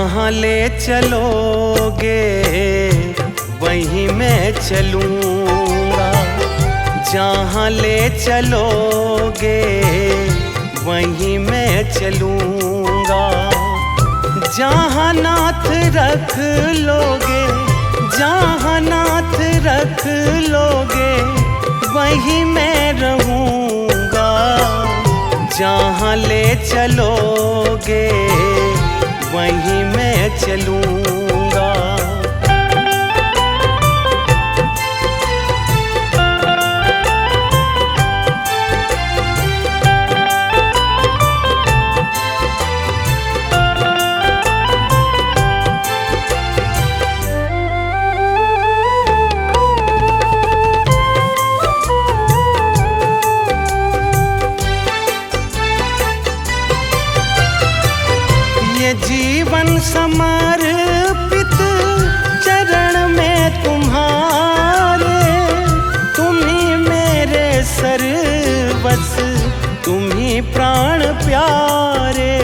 जहाँ ले चलोगे वहीं मैं चलूँगा, जहाँ ले चलोगे वहीं मैं चलूँगा। जहाँ नाथ रख लोगे, जहाँ नाथ रख लोगे वहीं मैं रहूँगा। जहाँ ले चलोगे वहीं मैं चलूँगा। ये जीवन समर्पित चरण में तुम्हारे, तुम ही मेरे सर्वस, तुम ही प्राण प्यारे।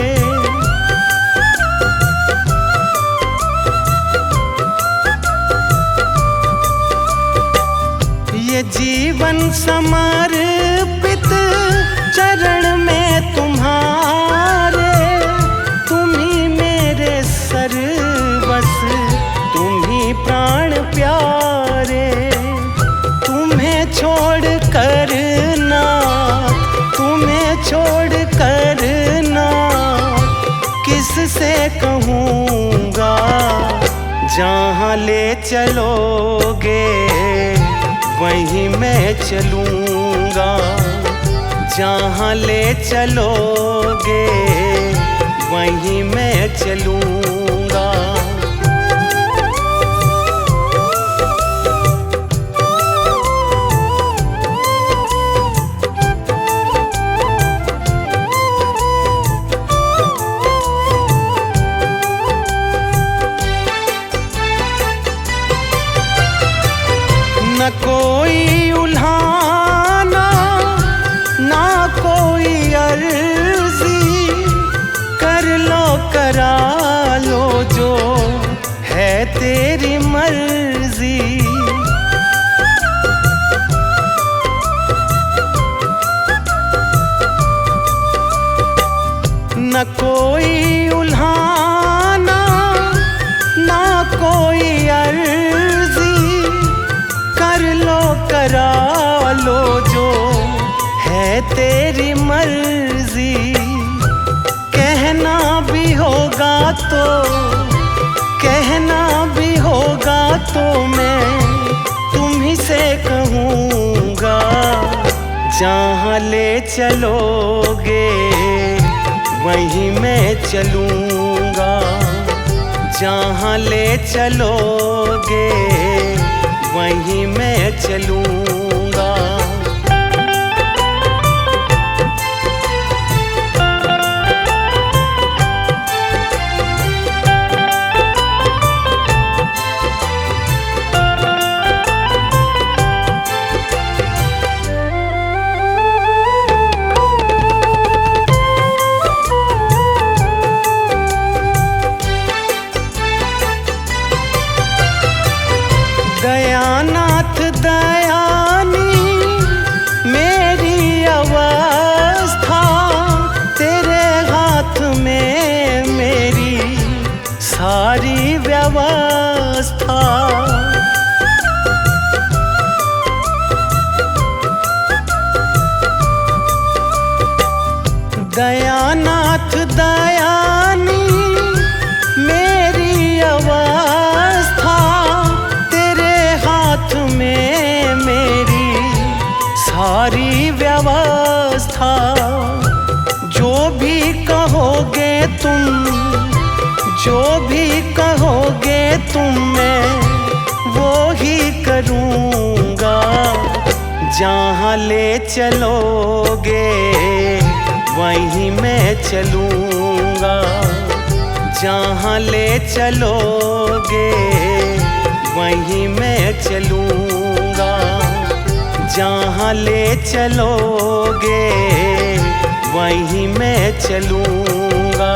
ये जीवन समर्पित चरण में तुम्हारे, सर्वस तुम ही प्राण प्यारे। तुम्हें छोड़ कर ना, तुम्हें छोड़ कर ना किससे कहूँगा। जहाँ ले चलोगे वहीं मैं चलूँगा, जहाँ ले चलोगे वहीं मैं चलूँगा। न कोई उल्हाना, ना कोई अर्जी, कर लो करा लो जो है तेरी मर्जी। न कोई उल्हाना, ना कोई अर्जी, कर लो करा लो जो है तेरी मर्जी। कहना भी होगा तो, कहना भी होगा तो मैं तुम ही से कहूँगा। जहाँ ले चलोगे वहीं मैं चलूँगा, जहाँ ले चलोगे वहीं मैं चलूँगा। दयानाथ दयानी मेरी अवस्था, तेरे हाथ में मेरी सारी व्यवस्था। दयानाथ दयानी मेरी अवस्था, में मेरी सारी व्यवस्था। जो भी कहोगे तुम, जो भी कहोगे तुम, मैं वो ही करूँगा। जहाँ ले चलोगे वहीं मैं चलूँगा, जहाँ ले चलोगे वहीं मैं चलूँगा। जहाँ ले चलोगे वहीं मैं चलूँगा।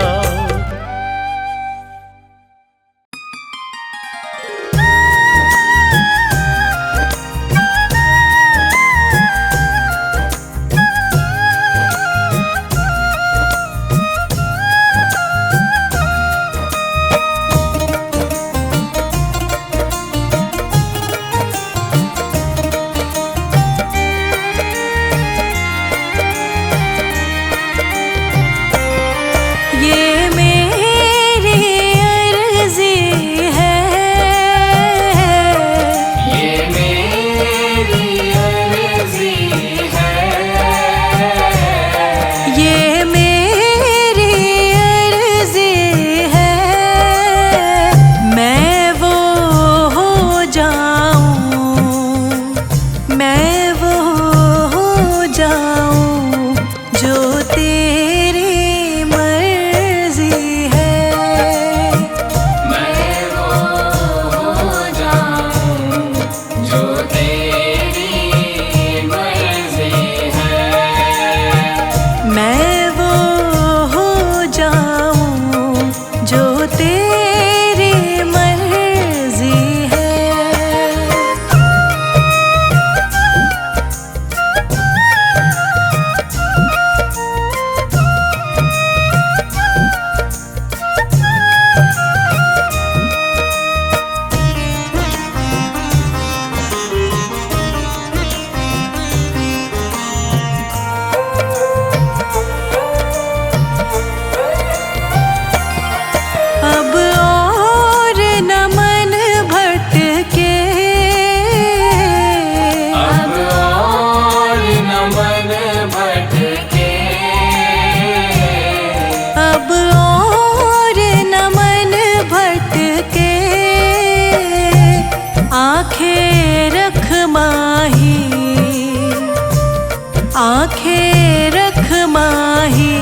आंखें रख माही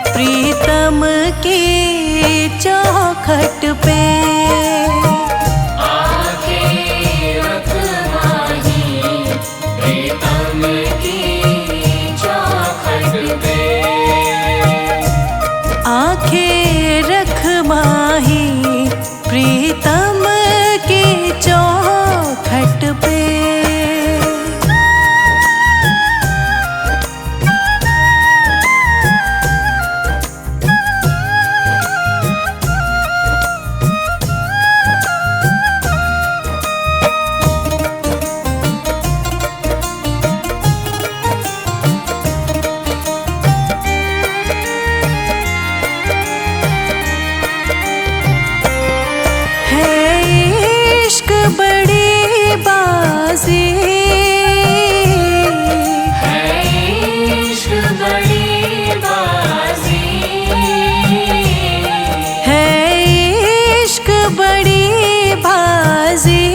प्रीतम की चौखट पे। आंखें रख माही प्रीतम की चौखट पे। आंखें रख माही प्रीतम की चौखट पे। बड़ी बाजी है इश्क बड़ी बाजी। है इश्क बड़ी बाजी।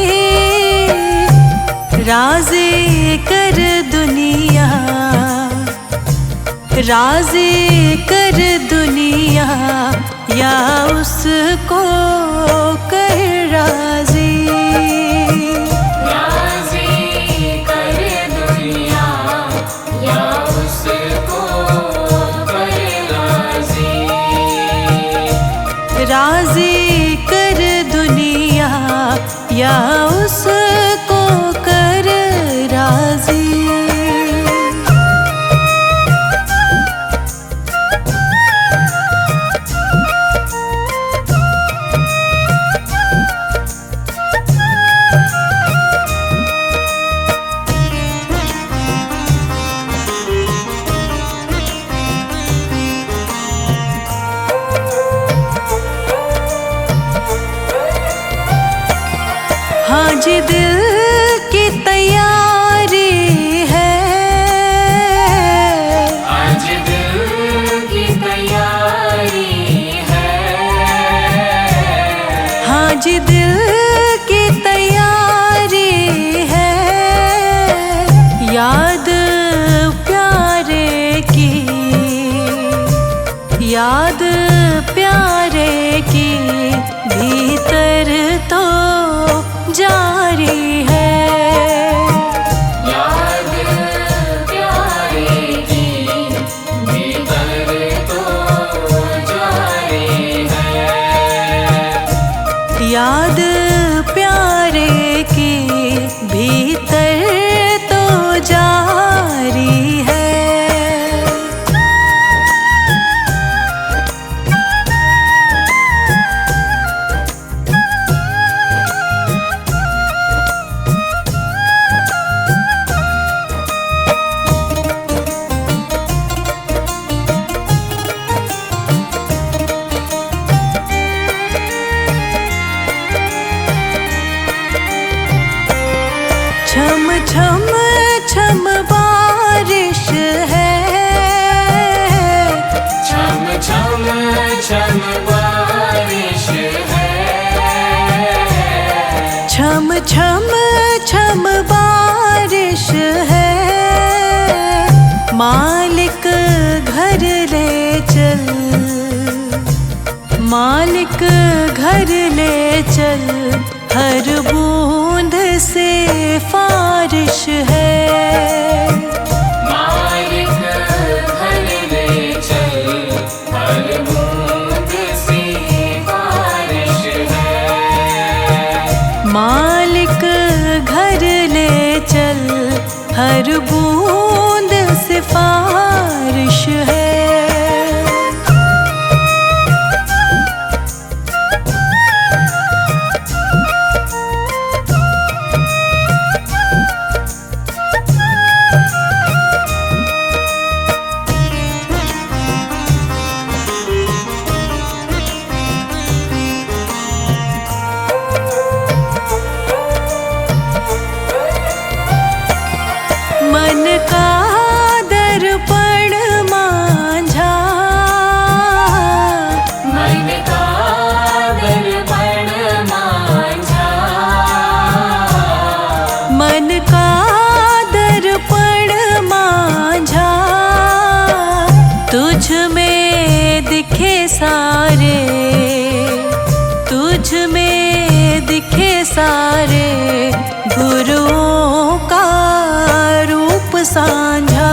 राज़ी कर दुनिया, राज़ी कर दुनिया या उसको कर राज़ी। राज़ी कर दुनिया या उसको कर राज़ी। हाँ जी दिल की तैयारी है। आज दिल की तैयारी है। हाँ जी दिल की तैयारी है। याद प्यारे की, याद प्यारे की भीतर तो जारी है। याद प्यारे की भीतर तो जारी है। याद प्यारे की भीतर तो जारी है। छम छम छम बारिश है। छम छम छम बारिश है। छम छम छम बारिश है। मालिक घर ले चल, मालिक घर ले चल हर बूंद से फारिश है। मालिक घर ले चल हर बूंद से बारिश है। मालिक घर ले चल हर बूंद से फारिश है। मन का दर्पण सारे, तुझ में दिखे सारे गुरुओं का रूप साझा।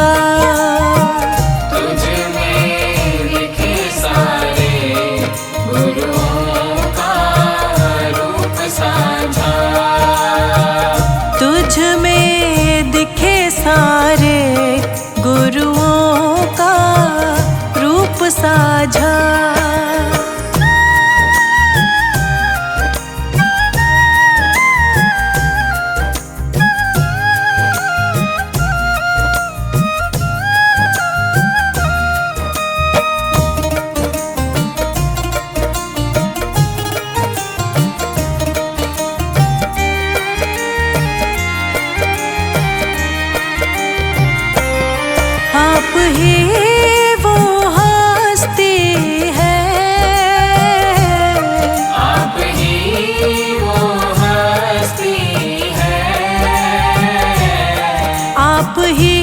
तुझ में दिखे सारे गुरुओं का रूप साझा। तुझ में दिखे सारे गुरुओं का रूप साझा। आप ही वो हस्ती है, आप ही वो हस्ती है। आप ही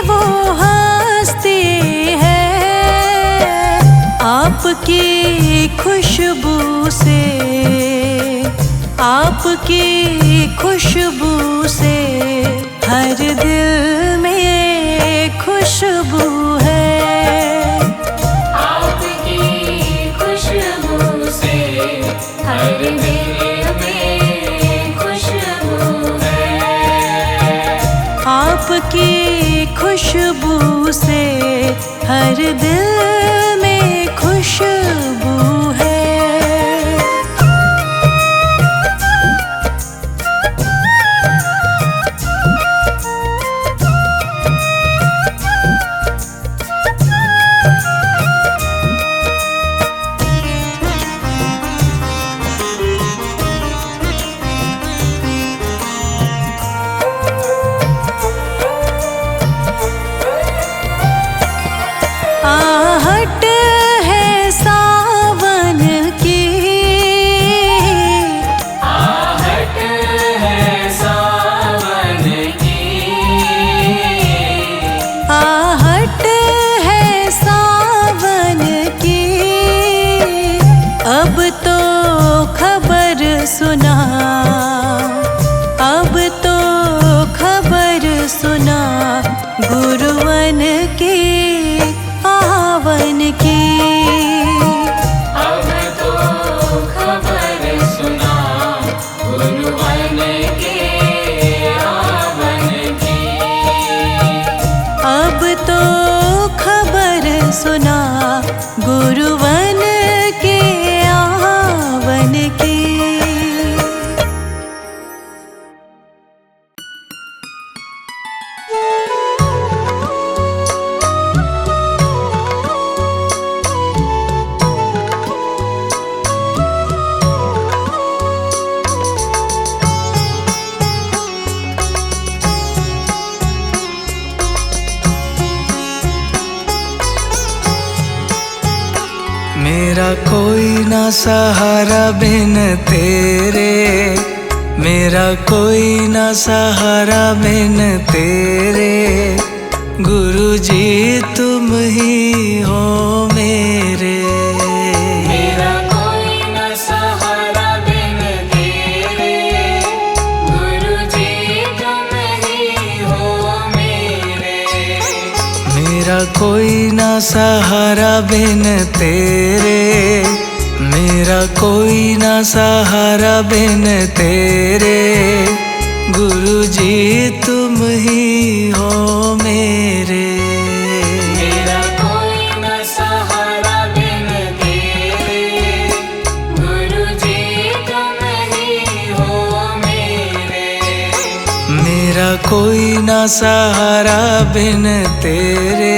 वो हस्ती है। आपकी खुशबू से, आपकी खुशबू से हर दिल में खुशबू है। आपकी खुशबू से हर दिल में खुशबू है। आपकी खुशबू से हर दिल में खुशबू है। आहट है सावन की, आहट है सावन की। आहट है सावन की। अब तो खबर सुना, अब तो खबर सुना गुरुवन की आवन की। अब तो खबर सुना गुरुवन के आवन की। अब तो खबर सुना गुरुवन के आवन की। मेरा कोई ना सहारा बिन तेरे, मेरा कोई ना सहारा बिन तेरे। गुरु जी तुम ही हो मेरे। मेरा कोई न सहारा बिन तेरे। गुरु जी तुम ही हो मेरे। मेरा कोई ना सहारा बिन तेरे, मेरा कोई ना सहारा बिन तेरे। गुरु जी तुम ही हो मेरे। मेरा कोई न सहारा बिन तेरे। गुरु जी तुम ही हो मेरे। मेरा कोई ना सहारा बिन तेरे।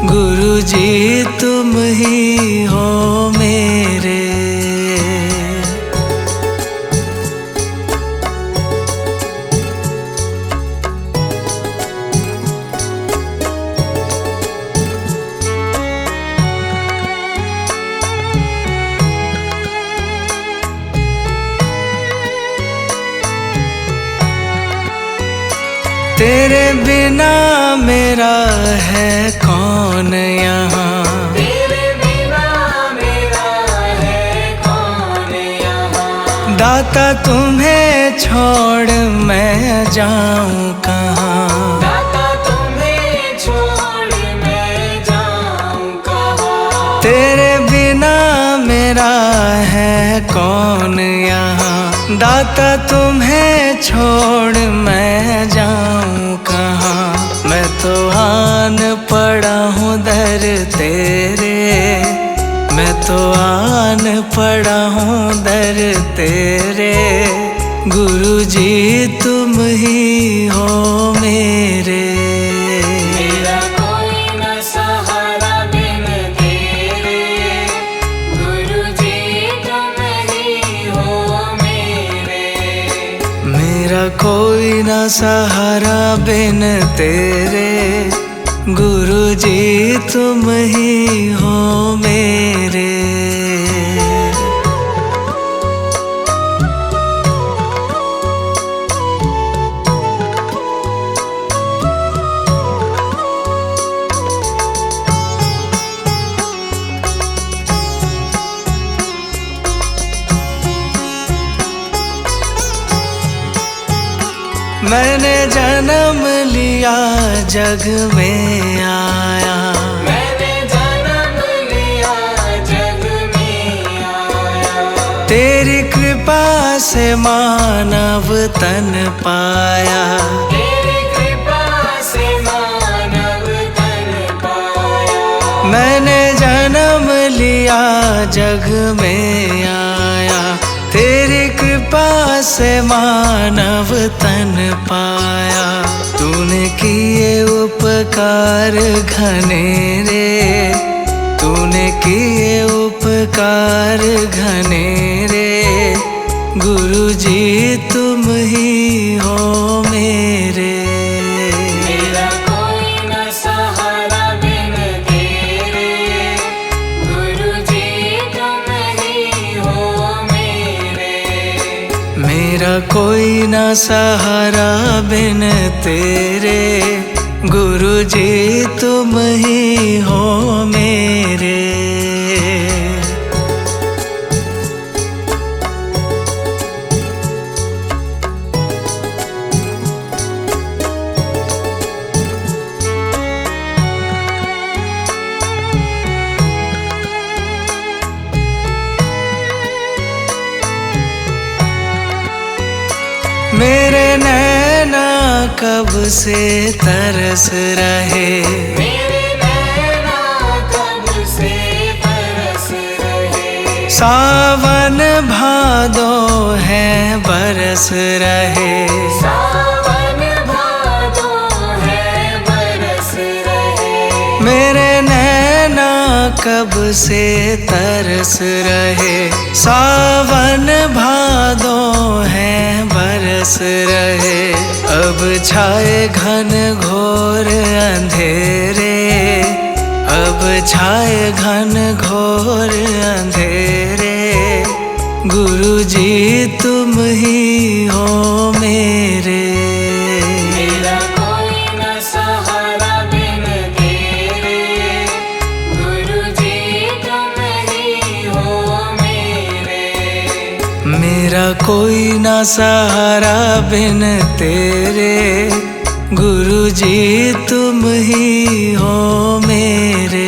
गुरु जी तुम ही हो मेरे। तेरे बिना मेरा है कौन यहाँ, तेरे बिना मेरा दाता तुम्हें छोड़ मैं जाऊं कहाँ, दाता तुम्हें छोड़ मैं जाऊं कहाँ। तेरे बिना मेरा है कौन यहाँ, दाता तुम्हें छोड़ मैं जाऊं कहाँ। मैं तो आन पड़ा हूँ दर तेरे, मैं तो आन पड़ा हूँ दर तेरे। गुरु जी तुम ही हो मेरे, मेरा कोई न सहारा बिन तेरे। गुरु जी तुम ही हो मेरे, मेरा कोई ना सहारा बिन तेरे। गुरु जी तुम ही हो मेरे। मैंने जन्म लिया जग में आया, मैंने जन्म लिया जग में आया। तेरी कृपा से मानव तन पाया, तेरी कृपा से मानव तन पाया। मैंने जन्म लिया जग में आया, तेरी कृपा से मानव तन पाया। तूने किए उपकार घनेरे, तूने किए उपकार घनेरे। गुरु जी तुम ही हो मेरे, मेरा कोई न सहारा बिन तेरे। गुरु जी तुम ही हो मेरे, मेरा कोई ना सहारा बिन तेरे। गुरु जी तुम ही हो मेरे। मेरे नैना कब से तरस रहे, मेरे नैना कब से तरस रहे। सावन भादो है बरस रहे। सावन भादो है बरस रहे। मेरे नैना कब से तरस रहे, सावन भादो है बरस रहे। अब छाए घन घोर अंधेरे, अब छाए घन घोर अंधेरे। गुरु जी तुम ही हो मेरे, मेरा कोई न सहारा बिन तेरे। गुरु जी तुम ही हो मेरे, मेरा कोई ना सहारा बिन तेरे। गुरु जी तुम ही हो मेरे।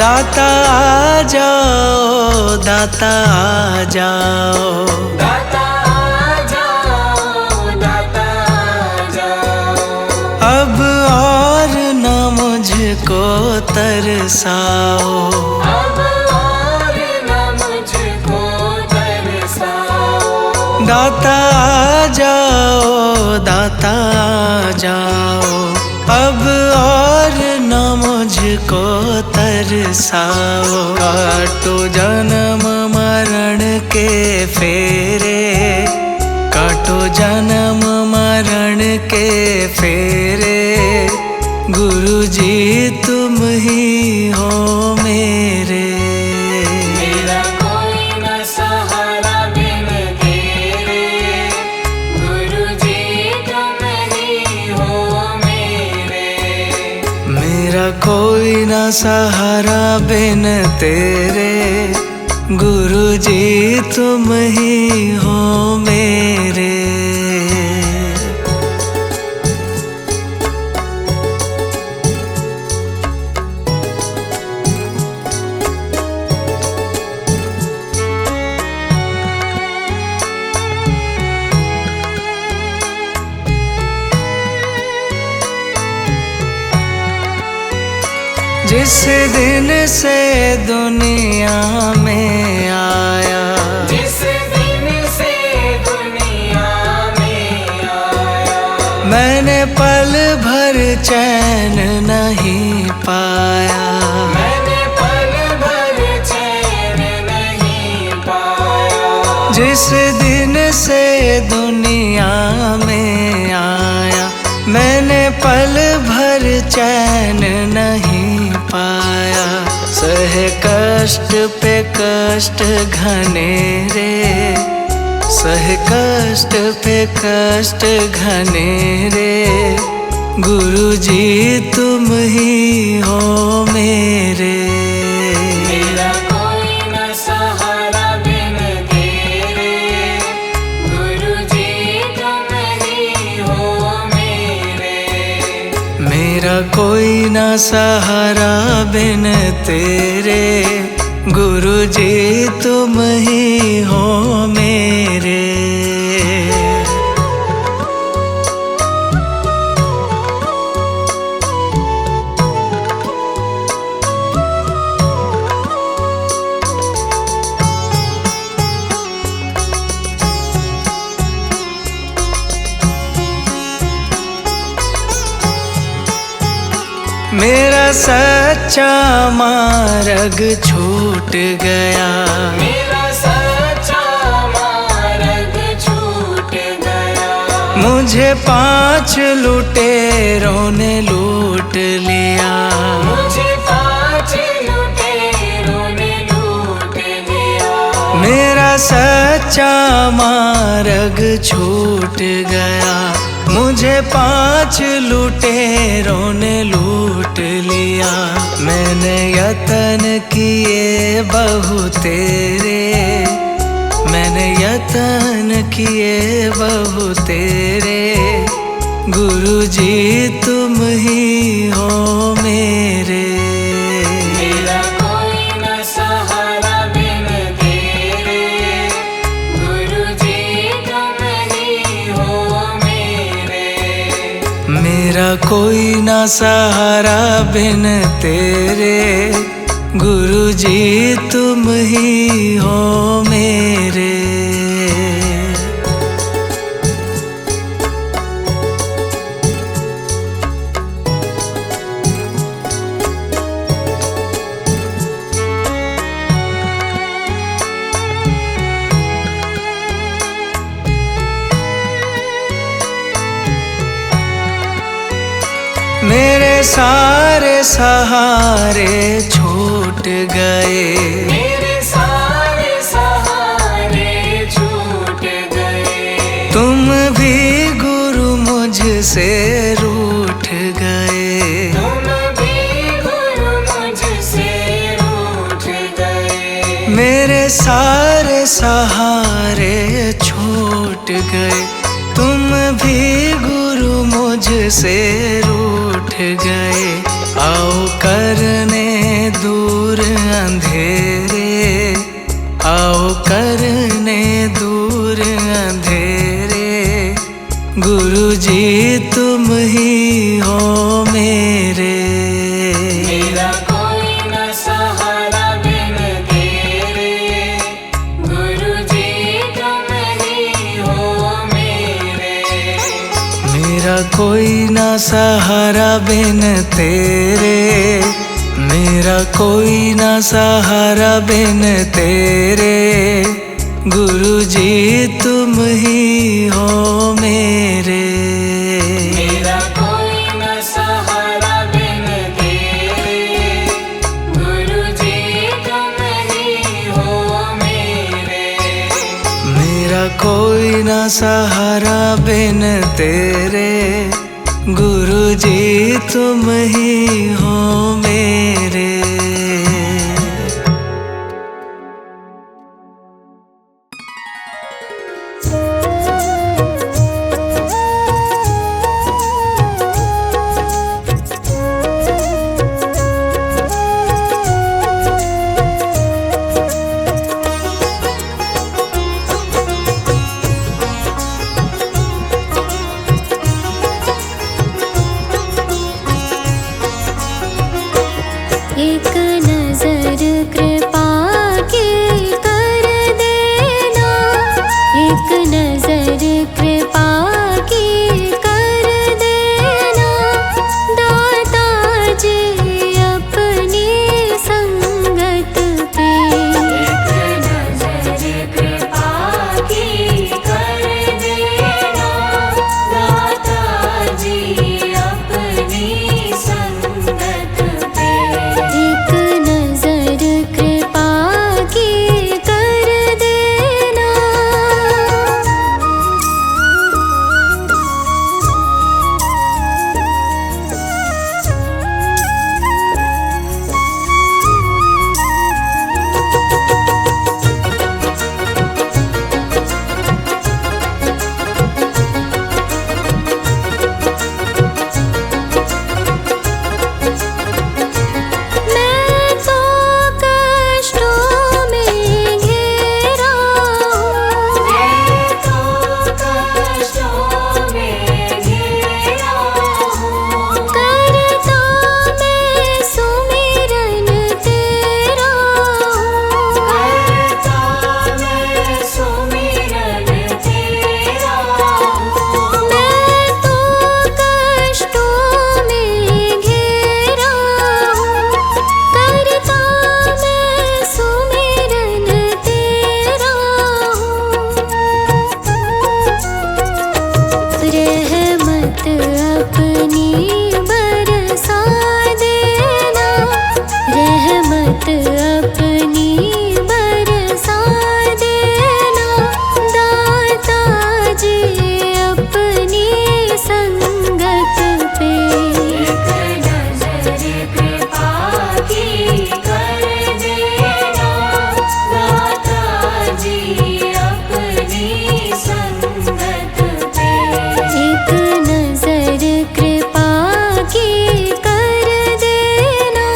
दाता आ जाओ, दाता आ जाओ, दाता आ जाओ, दाता आ जाओ। अब और न मुझको तरसाओ, अब और न मुझको तरसाओ। दाता आ जाओ, दाता आ जाओ। अब और न मुझको तरसाओ। काटो जन्म मरण के फेरे, काटो जन्म मरण के फेरे। गुरु जी तुम ही हो कोई ना सहारा बिन तेरे, गुरु जी तुम ही हो मेरे। जिस दिन से दुनिया में आया, जिस दिन से दुनिया में आया, मैंने पल भर चैन नहीं पाया। मैंने पल भर चैन नहीं पाया। जिस दिन से दुनिया में आया, मैंने पल भर चैन नहीं पाया। सह कष्ट पे कष्ट घने रे, सह कष्ट पे कष्ट घने रे, गुरु जी तुम ही हो मेरे। मेरा कोई न सहारा बिन तेरे, गुरु जी तुम ही हो मेरे। मेरा कोई ना सहारा बिन तेरे, गुरु जी तुम ही हो मेरे। मेरा सच्चा मार्ग छूट गया, मेरा सच्चा मार्ग छूट गया। मुझे 5 लुटेरों ने लूट लिया। मुझे 5 लुटेरों ने लूट लिया। मेरा सच्चा मार्ग छूट गया, मुझे 5 लुटेरों ने लूट लिया। मैंने यतन किए बहु तेरे, मैंने यतन किए बहु तेरे, गुरु जी तुम ही हो मेरे। मेरा कोई न सहारा बिन तेरे, गुरु जी तुम ही हो मेरे। मेरा कोई ना सहारा बिन तेरे, गुरु जी तुम ही हो मेरे। मेरे सारे सहारे छूट गए, मेरे सारे सहारे छूट गए। तुम भी गुरु मुझसे रूठ गए। तुम भी गुरु मुझसे रूठ गए। मेरे सारे सहारे छूट गए, तुम भी गुरु मुझसे रूठ गए। आओ करने दूर अंधेरे, आओ करने दूर अंधेरे, गुरु जी तुम ही हो मेरे। मेरा कोई न सहारा बिन तेरे, गुरु जी तुम ही हो मेरे। मेरा कोई ना सहारा बिन तेरे, मेरा कोई ना सहारा बिन तेरे, गुरु जी तुम ही हो मेरे। मेरा कोई न सहारा बिन तेरे, गुरु जी तुम ही हो मेरे। मेरा कोई ना सहारा बिन तेरे, गुरु जी तुम ही हो मेरे। एक नजर कृपा की कर देना, एक नजर कृपा की कर देना, दाता जी अपनी संगत पे। एक नजर कृपा की कर देना, दाता जी अपनी संगत पे। एक नजर कृपा की कर देना। मैं तो कष्टों में घिरा हूँ, मैं तो कष्टों में घिरा हूँ, करता मैं सुमिरन तेरा हूँ। करता मैं सुमिरन तेरा हूँ। मैं तो कष्टों में घिरा हूँ, करता मैं सुमिरन तेरा हूँ। रहमत अपनी बरसा देना, रहमत अपनी बरसा देना, दाता जी अपनी संगत पे। एक नजर कृपा की कर देना, दाता जी अपनी संगत पे। एक नजर कृपा की कर देना।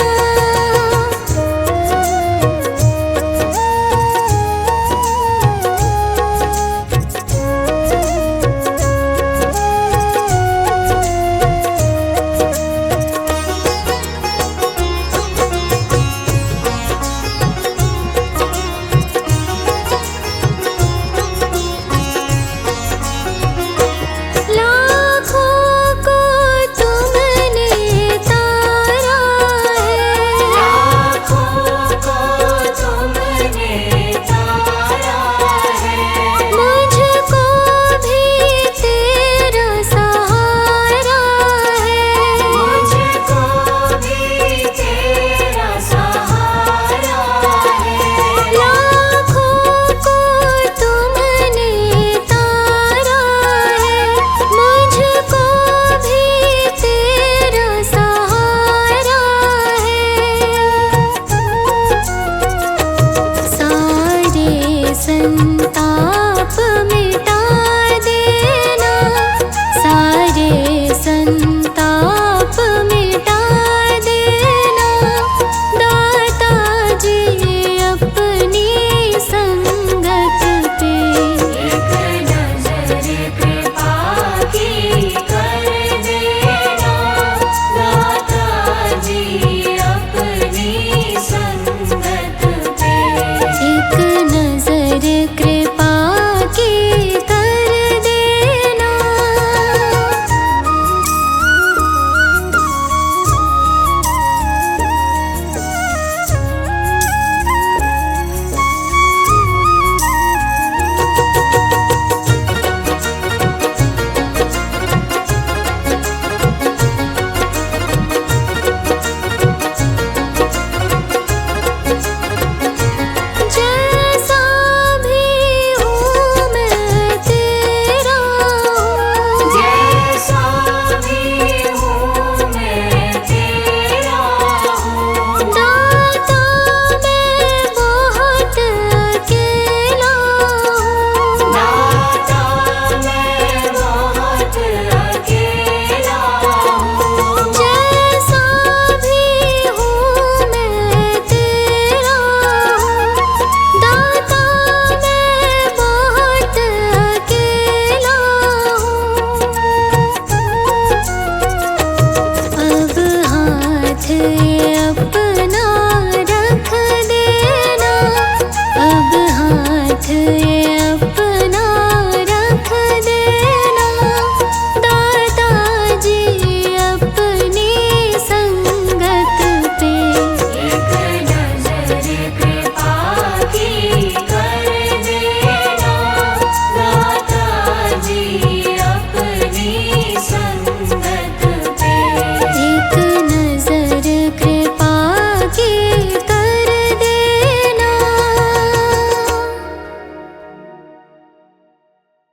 लाखों को तुमने तारा है, लाखों को तुमने तारा है, मुझको भी तेरा सहारा है। मुझको भी तेरा सहारा है। लाखों को तुमने तारा है, मुझको भी तेरा सहारा है। सारे संताप मिटा देना, सारे संताप मिटा देना, दाता जी अपनी संगत पे। एक नजर कृपा की